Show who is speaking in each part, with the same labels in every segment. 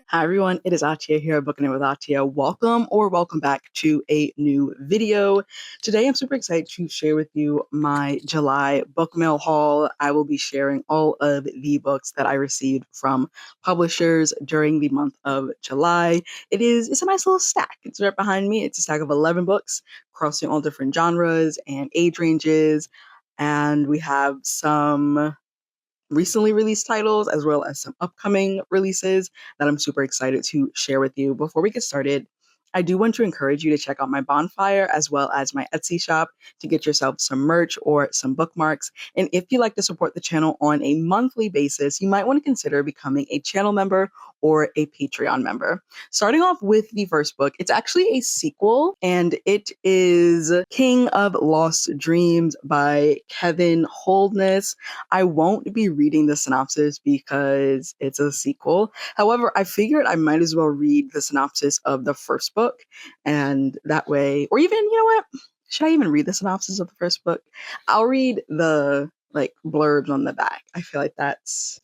Speaker 1: Hi everyone, it is Atia here, Booking It with Atia. Welcome back to a new video. Today I'm super excited to share with you my July book mail haul. I will be sharing all of the books that I received from publishers during the month of July. It's a nice little stack. It's right behind me. It's a stack of 11 books crossing all different genres and age ranges. And we have some recently released titles as well as some upcoming releases that I'm super excited to share with you. Before we get started, I do want to encourage you to check out my bonfire as well as my Etsy shop to get yourself some merch or some bookmarks. And if you like to support the channel on a monthly basis, you might want to consider becoming a channel member or a Patreon member. Starting off with the first book, it's actually a sequel, and it is King of Lost Dreams by Kevin Holness. I won't be reading the synopsis because it's a sequel. However, I figured I might as well read the synopsis of the first book, and that way, or even, you know what? Should I even read the synopsis of the first book? I'll read the blurbs on the back. I feel like that's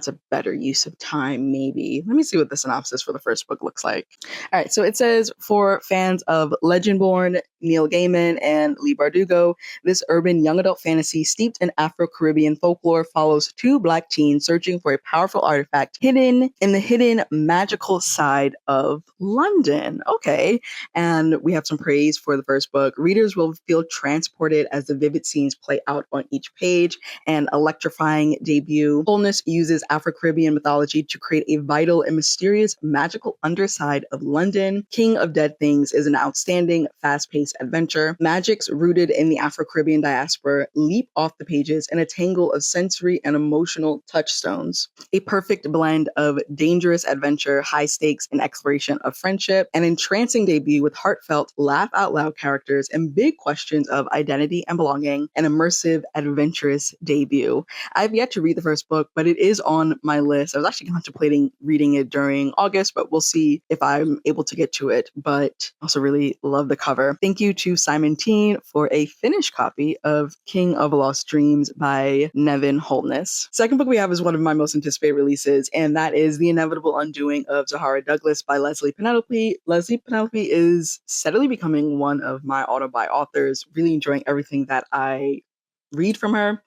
Speaker 1: a better use of time, maybe. Let me see what the synopsis for the first book looks like. All right, so it says, for fans of Legendborn, Neil Gaiman, and Lee Bardugo, this urban young adult fantasy steeped in Afro-Caribbean folklore follows two Black teens searching for a powerful artifact hidden in the hidden magical side of London. Okay, and we have some praise for the first book. Readers will feel transported as the vivid scenes play out on each page. An electrifying debut. Holness uses Afro-Caribbean mythology to create a vital and mysterious magical underside of London. King of Dead Things is an outstanding, fast-paced adventure. Magics rooted in the Afro-Caribbean diaspora leap off the pages in a tangle of sensory and emotional touchstones. A perfect blend of dangerous adventure, high stakes, and exploration of friendship. An entrancing debut with heartfelt, laugh-out-loud characters and big questions of identity and belonging. An immersive, adventurous debut. I've yet to read the first book, but it is on my list. I was actually contemplating reading it during August, but we'll see if I'm able to get to it. But also really love the cover. Thank you to Simon Teen for a finished copy of King of Lost Dreams by Nevin Holness. Second book we have is one of my most anticipated releases, and that is The Inevitable Undoing of Zahara Douglas by Leslye Penelope. Leslye Penelope is steadily becoming one of my auto-buy authors, really enjoying everything that I read from her.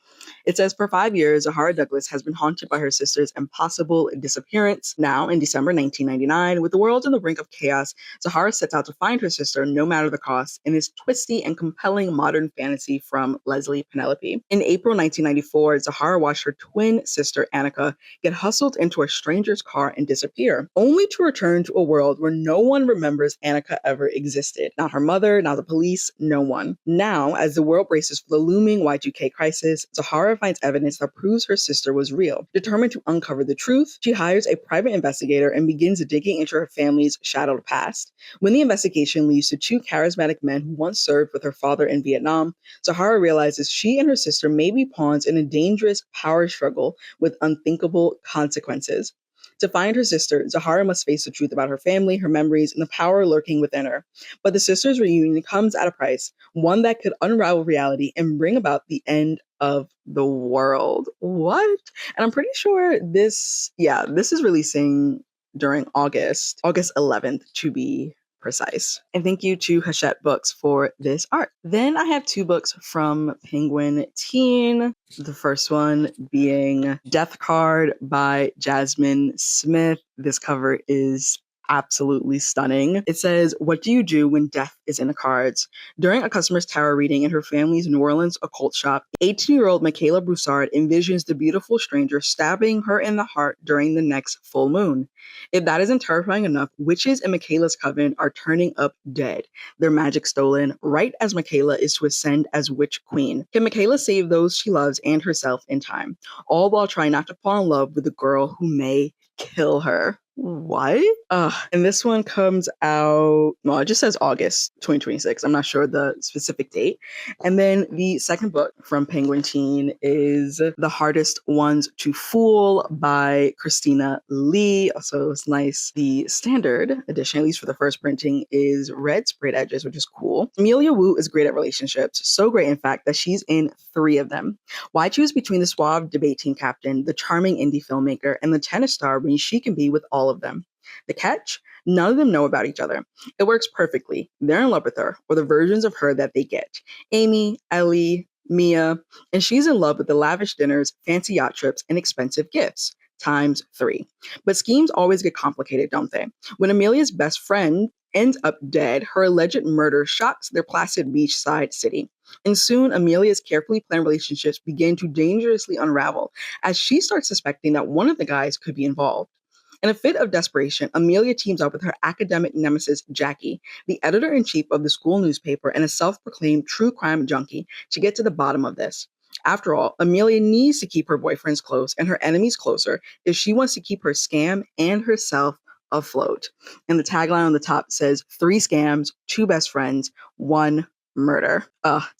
Speaker 1: It says, for 5 years, Zahara Douglas has been haunted by her sister's impossible disappearance. Now, in December 1999, with the world on the brink of chaos, Zahara sets out to find her sister no matter the cost in this twisty and compelling modern fantasy from Leslye Penelope. In April 1994, Zahara watched her twin sister Annika get hustled into a stranger's car and disappear, only to return to a world where no one remembers Annika ever existed. Not her mother, not the police, no one. Now, as the world braces for the looming Y2K crisis, Zahara finds evidence that proves her sister was real. Determined to uncover the truth, she hires a private investigator and begins digging into her family's shadowed past. When the investigation leads to two charismatic men who once served with her father in Vietnam, Zahara realizes she and her sister may be pawns in a dangerous power struggle with unthinkable consequences. To find her sister, Zahara must face the truth about her family, her memories, and the power lurking within her. But the sisters' reunion comes at a price, one that could unravel reality and bring about the end of the world. What? And I'm pretty sure this is releasing during August 11th to be precise. And thank you to Hachette Books for this art. Then I have two books from Penguin Teen. The first one being Death Card by Jasmine Smith. This cover is absolutely stunning. It says, what do you do when death is in the cards? During a customer's tarot reading in her family's New Orleans occult shop, 18-year-old Michaela Broussard envisions the beautiful stranger stabbing her in the heart during the next full moon. If that isn't terrifying enough, witches in Michaela's coven are turning up dead, their magic stolen, right as Michaela is to ascend as witch queen. Can Michaela save those she loves and herself in time, all while trying not to fall in love with the girl who may kill her? What? And this one comes out, well, it just says August 2026. I'm not sure the specific date. And then the second book from Penguin Teen is The Hardest Ones to Fool by Christina Lee. Also, it's nice. The standard edition, at least for the first printing, is red sprayed edges, which is cool. Amelia Wu is great at relationships. So great, in fact, that she's in 3 of them. Why choose between the suave debate team captain, the charming indie filmmaker, and the tennis star when she can be with all of them? The catch? None of them know about each other. It works perfectly. They're in love with her, or the versions of her that they get. Amy, Ellie, Mia, and she's in love with the lavish dinners, fancy yacht trips, and expensive gifts. Times 3. But schemes always get complicated, don't they? When Amelia's best friend ends up dead, her alleged murder shocks their placid beachside city. And soon, Amelia's carefully planned relationships begin to dangerously unravel as she starts suspecting that one of the guys could be involved. In a fit of desperation, Amelia teams up with her academic nemesis, Jackie, the editor-in-chief of the school newspaper and a self-proclaimed true crime junkie, to get to the bottom of this. After all, Amelia needs to keep her boyfriends close and her enemies closer if she wants to keep her scam and herself afloat. And the tagline on the top says 3 scams, 2 best friends, 1 murder.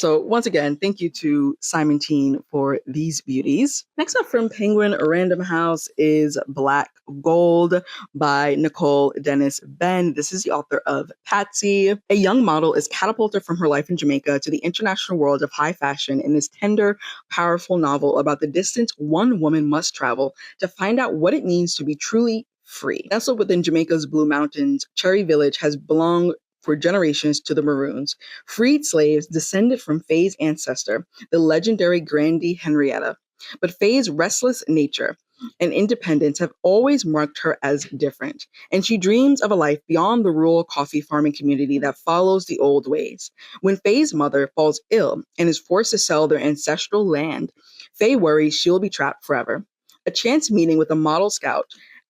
Speaker 1: So once again, thank you to Simon Teen for these beauties. Next up from Penguin Random House is Black Gold by Nicole Dennis-Benn. This is the author of Patsy. A young model is catapulted from her life in Jamaica to the international world of high fashion in this tender, powerful novel about the distance one woman must travel to find out what it means to be truly free. Nestled within Jamaica's Blue Mountains, Cherry Village has belonged for generations to the Maroons, freed slaves descended from Faye's ancestor, the legendary Grandee Henrietta. But Faye's restless nature and independence have always marked her as different, and she dreams of a life beyond the rural coffee farming community that follows the old ways. When Faye's mother falls ill and is forced to sell their ancestral land, Faye worries she'll be trapped forever. A chance meeting with a model scout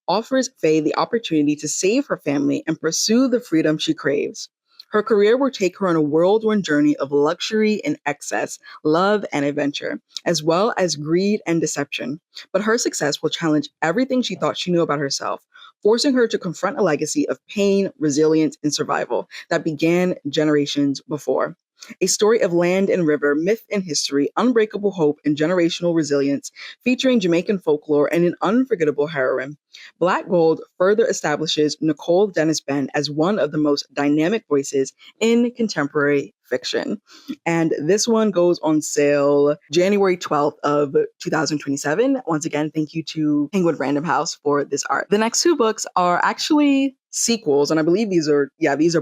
Speaker 1: offers Faye the opportunity to save her family and pursue the freedom she craves. Her career will take her on a whirlwind journey of luxury and excess, love and adventure, as well as greed and deception. But her success will challenge everything she thought she knew about herself, forcing her to confront a legacy of pain, resilience, and survival that began generations before. A story of land and river, myth and history, unbreakable hope, and generational resilience, featuring Jamaican folklore and an unforgettable heroine. Black Gold further establishes Nicole Dennis-Benn as one of the most dynamic voices in contemporary fiction. And this one goes on sale January 12th of 2027. Once again, thank you to Penguin Random House for this art. The next 2 books are actually sequels, and I believe these are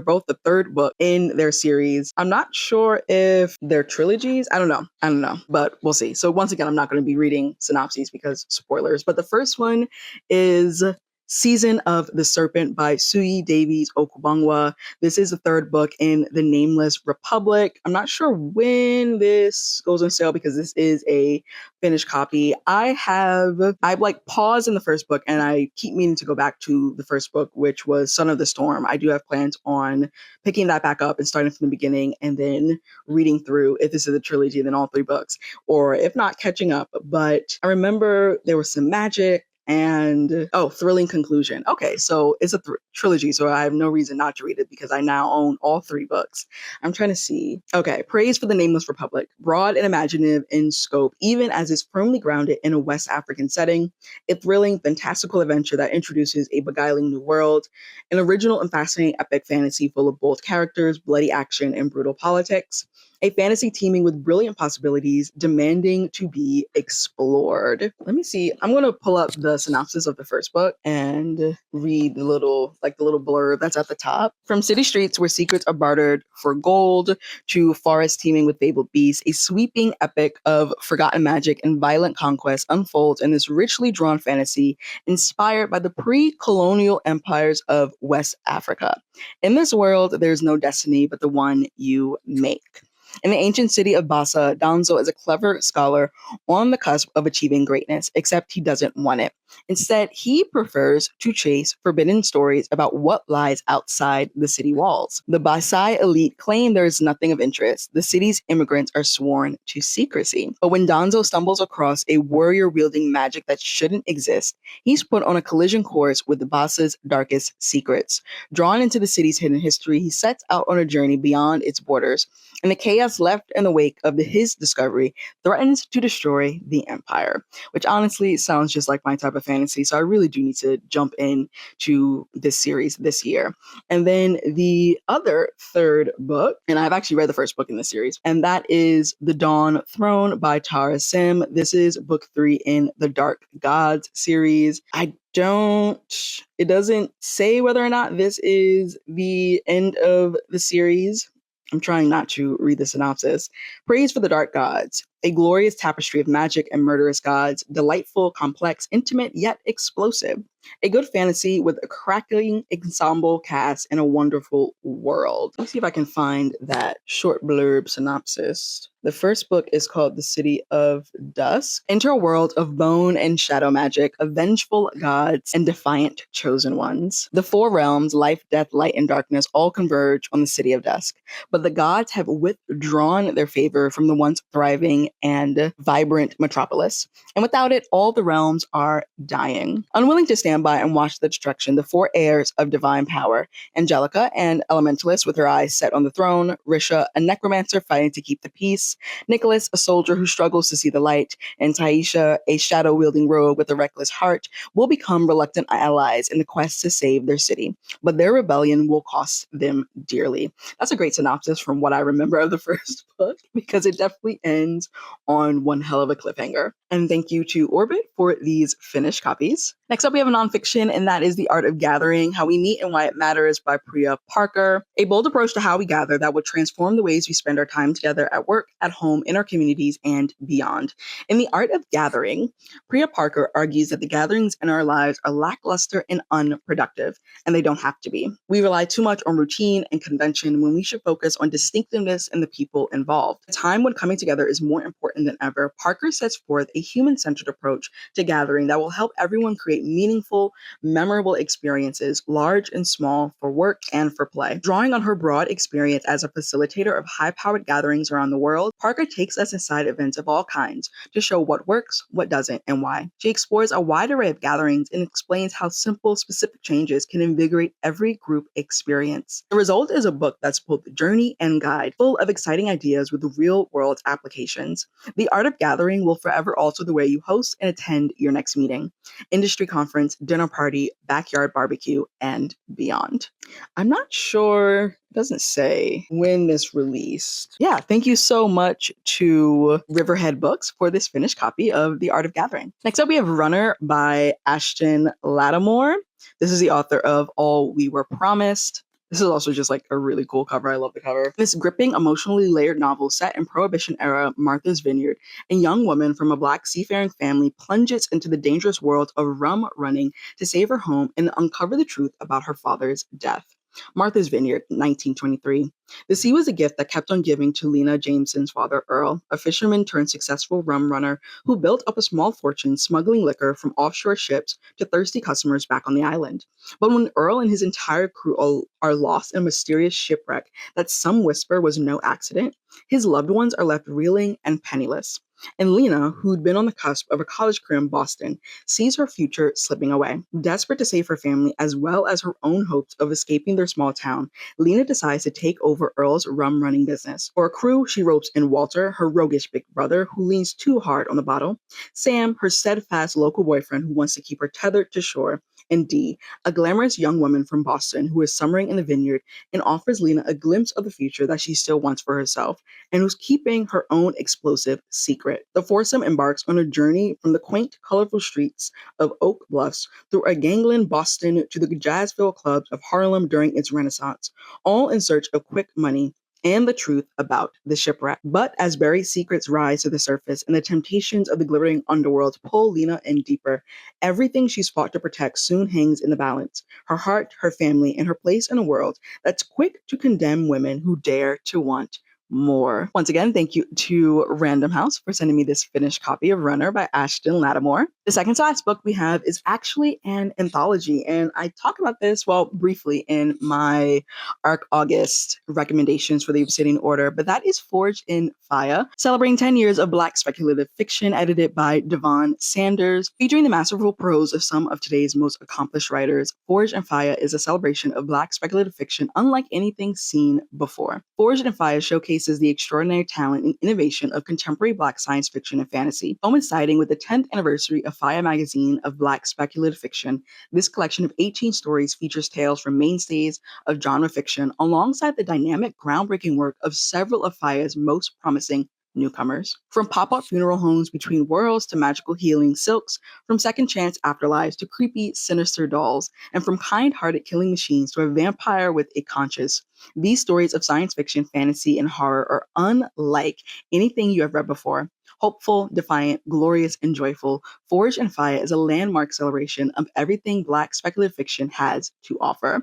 Speaker 1: both the 3rd book in their series. I'm not sure if they're trilogies. I don't know, but we'll see. So once again, I'm not going to be reading synopses because spoilers, but the first one is Season of the Serpent by Suyi, Davies, Okungbowa. This is the 3rd book in the Nameless Republic. I'm not sure when this goes on sale because this is a finished copy. I've paused in the 1st book and I keep meaning to go back to the 1st book, which was Son of the Storm. I do have plans on picking that back up and starting from the beginning and then reading through, if this is a trilogy, then all 3 books, or if not, catching up. But I remember there was some magic and thrilling conclusion. Okay, so it's a trilogy, so I have no reason not to read it because I now own all 3 books. I'm trying to see. Okay, Praise for the Nameless Republic. Broad and imaginative in scope, even as it's firmly grounded in a West African setting. A thrilling, fantastical adventure that introduces a beguiling new world. An original and fascinating epic fantasy full of bold characters, bloody action, and brutal politics. A fantasy teeming with brilliant possibilities, demanding to be explored. Let me see. I'm going to pull up the synopsis of the 1st book and read the little blurb that's at the top. From city streets where secrets are bartered for gold to forests teeming with fabled beasts, a sweeping epic of forgotten magic and violent conquest unfolds in this richly drawn fantasy inspired by the pre-colonial empires of West Africa. In this world, there's no destiny but the one you make. In the ancient city of Bassa, Danzo is a clever scholar on the cusp of achieving greatness, except he doesn't want it. Instead, he prefers to chase forbidden stories about what lies outside the city walls. The Basai elite claim there is nothing of interest. The city's immigrants are sworn to secrecy. But when Danzo stumbles across a warrior wielding magic that shouldn't exist, he's put on a collision course with the Basa's darkest secrets. Drawn into the city's hidden history, he sets out on a journey beyond its borders, and the chaos left in the wake of his discovery threatens to destroy the empire, which honestly sounds just like my type of fantasy. So I really do need to jump in to this series this year. And then the other third book, and I've actually read the first book in this series, and that is The Dawn Throne by Tara Sim. This is book 3 in the Dark Gods series. It doesn't say whether or not this is the end of the series. I'm trying not to read the synopsis. Praise for the Dark Gods, a glorious tapestry of magic and murderous gods, delightful, complex, intimate, yet explosive. A good fantasy with a crackling ensemble cast and a wonderful world. Let's see if I can find that short blurb synopsis. The first book is called The City of Dusk. Enter a world of bone and shadow magic, of vengeful gods and defiant chosen ones. The 4 realms, life, death, light, and darkness, all converge on the City of Dusk. But the gods have withdrawn their favor from the once thriving and vibrant metropolis. And without it, all the realms are dying. Unwilling to stand by and watch the destruction, the 4 heirs of divine power, Angelica, an elementalist with her eyes set on the throne, Risha, a necromancer fighting to keep the peace, Nicholas, a soldier who struggles to see the light, and Taisha, a shadow-wielding rogue with a reckless heart, will become reluctant allies in the quest to save their city. But their rebellion will cost them dearly. That's a great synopsis from what I remember of the first book, because it definitely ends on one hell of a cliffhanger. And thank you to Orbit for these finished copies. Next up, we have a nonfiction, and that is The Art of Gathering, How We Meet and Why It Matters by Priya Parker. A bold approach to how we gather that would transform the ways we spend our time together at work, at home, in our communities, and beyond. In The Art of Gathering, Priya Parker argues that the gatherings in our lives are lackluster and unproductive, and they don't have to be. We rely too much on routine and convention when we should focus on distinctiveness and the people involved. A time when coming together is more important than ever, Parker sets forth a human-centered approach to gathering that will help everyone create meaningful, memorable experiences, large and small, for work and for play. Drawing on her broad experience as a facilitator of high-powered gatherings around the world, Parker takes us inside events of all kinds to show what works, what doesn't, and why. She explores a wide array of gatherings and explains how simple, specific changes can invigorate every group experience. The result is a book that's both journey and guide, full of exciting ideas with real-world applications. The Art of Gathering will forever alter the way you host and attend your next meeting, industry conference, dinner party, backyard barbecue, and beyond. I'm not sure, it doesn't say when this released. Yeah, thank you so much to Riverhead Books for this finished copy of The Art of Gathering. Next up, we have Runner by Ashton Lattimore. This is the author of All We Were Promised. This is also just like a really cool cover. I love the cover. This gripping, emotionally layered novel set in Prohibition era Martha's Vineyard, a young woman from a Black seafaring family plunges into the dangerous world of rum running to save her home and uncover the truth about her father's death. Martha's Vineyard, 1923. The sea was a gift that kept on giving to Lena Jameson's father, Earl, a fisherman turned successful rum runner who built up a small fortune smuggling liquor from offshore ships to thirsty customers back on the island. But when Earl and his entire crew are lost in a mysterious shipwreck that some whisper was no accident, his loved ones are left reeling and penniless. And Lena, who'd been on the cusp of a college career in Boston, sees her future slipping away. Desperate to save her family as well as her own hopes of escaping their small town, Lena decides to take over Earl's rum running business. For a crew, she ropes in Walter, her roguish big brother who leans too hard on the bottle, Sam, her steadfast local boyfriend who wants to keep her tethered to shore, and Dee, a glamorous young woman from Boston who is summering in the vineyard and offers Lena a glimpse of the future that she still wants for herself, and who's keeping her own explosive secret. The foursome embarks on a journey from the quaint, colorful streets of Oak Bluffs through a gangland Boston to the jazz-filled clubs of Harlem during its Renaissance, all in search of quick money and the truth about the shipwreck. But as buried secrets rise to the surface and the temptations of the glittering underworld pull Lena in deeper, everything she's fought to protect soon hangs in the balance. Her heart, her family, and her place in a world that's quick to condemn women who dare to want more. Once again, thank you to Random House for sending me this finished copy of Runner by Ashton Lattimore. The second to last book we have is actually an anthology, and I talk about this, well, briefly in my ARC August recommendations for the Obsidian Order, but that is Forged in Fiyah, celebrating 10 years of Black speculative fiction, edited by DeVaun Saunders, featuring the masterful prose of some of today's most accomplished writers. Forged in Fiyah is a celebration of Black speculative fiction unlike anything seen before. Forged in Fiyah showcases the extraordinary talent and innovation of contemporary Black science fiction and fantasy. Coinciding with the 10th anniversary of Fiyah magazine of Black speculative fiction, this collection of 18 stories features tales from mainstays of genre fiction alongside the dynamic, groundbreaking work of several of Fiyah's most promising newcomers. From pop-up funeral homes between worlds to magical healing silks, from second chance afterlives to creepy, sinister dolls, and from kind-hearted killing machines to a vampire with a conscience, these stories of science fiction, fantasy, and horror are unlike anything you have read before. Hopeful, defiant, glorious, and joyful, Forged in Fiyah is a landmark celebration of everything Black speculative fiction has to offer.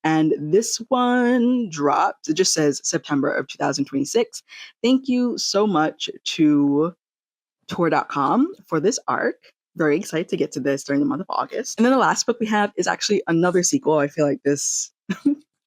Speaker 1: And this one dropped, it just says September of 2026. Thank you so much to Tor.com for this arc. Very excited to get to this during the month of August. And then the last book we have is actually another sequel. I feel like this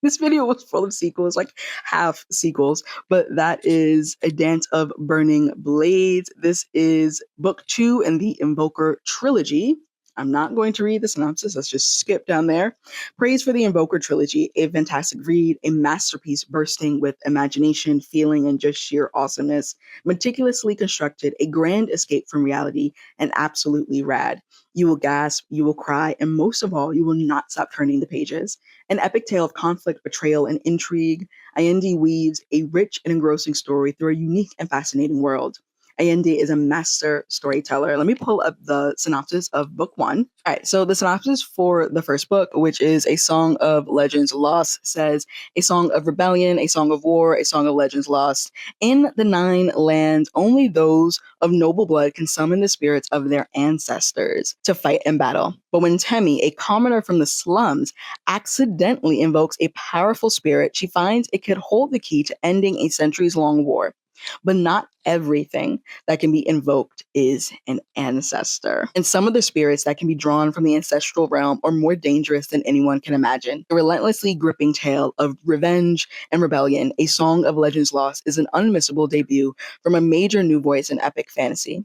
Speaker 1: this video was full of sequels, like half sequels, but that is A Dance of Burning Blades. This is book 2 in the Invoker trilogy. I'm not going to read the synopsis. Let's just skip down there. Praise for the Invoker trilogy, a fantastic read, a masterpiece bursting with imagination, feeling, and just sheer awesomeness. Meticulously constructed, a grand escape from reality, and absolutely rad. You will gasp, you will cry, and most of all, you will not stop turning the pages. An epic tale of conflict, betrayal, and intrigue, Ayinde weaves a rich and engrossing story through a unique and fascinating world. Ayinde is a master storyteller. Let me pull up the synopsis of book 1. All right, so the synopsis for the first book, which is A Song of Legends Lost, says, a song of rebellion, a song of war, a song of legends lost. In the 9 lands, only those of noble blood can summon the spirits of their ancestors to fight in battle. But when Temi, a commoner from the slums, accidentally invokes a powerful spirit, she finds it could hold the key to ending a centuries-long war. But not everything that can be invoked is an ancestor. And some of the spirits that can be drawn from the ancestral realm are more dangerous than anyone can imagine. The relentlessly gripping tale of revenge and rebellion, A Song of Legends Lost, is an unmissable debut from a major new voice in epic fantasy.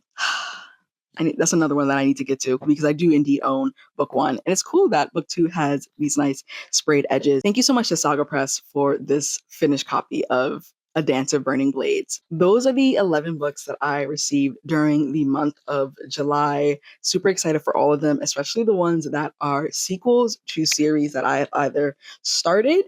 Speaker 1: That's another one that I need to get to because I do indeed own book 1. And it's cool that book 2 has these nice sprayed edges. Thank you so much to Saga Press for this finished copy of A Dance of Burning Blades. Those are the 11 books that I received during the month of July. Super excited for all of them, especially the ones that are sequels to series that I either started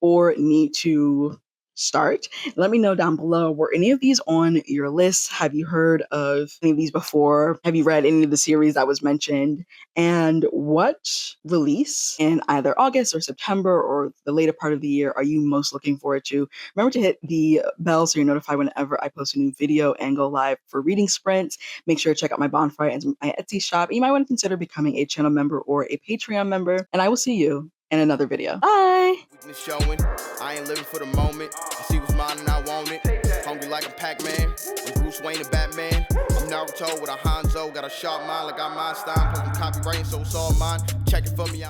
Speaker 1: or need to start. Let me know down below, were any of these on your list? Have you heard of any of these before? Have you read any of the series that was mentioned? And what release in either August or September or the later part of the year are you most looking forward to? Remember to hit the bell so you're notified whenever I post a new video and go live for reading sprints. Make sure to check out my Bonfire and my Etsy shop. You might want to consider becoming a channel member or a Patreon member. And I will see you in another video. Bye!
Speaker 2: Showing. I ain't living for the moment. I see what's mine and I want it. Hungry like a Pac-Man. I'm Bruce Wayne and Batman. I'm Naruto with a Hanzo. Got a sharp mind like I'm Einstein. Plus I'm copywriting, so it's all mine. Check it for me.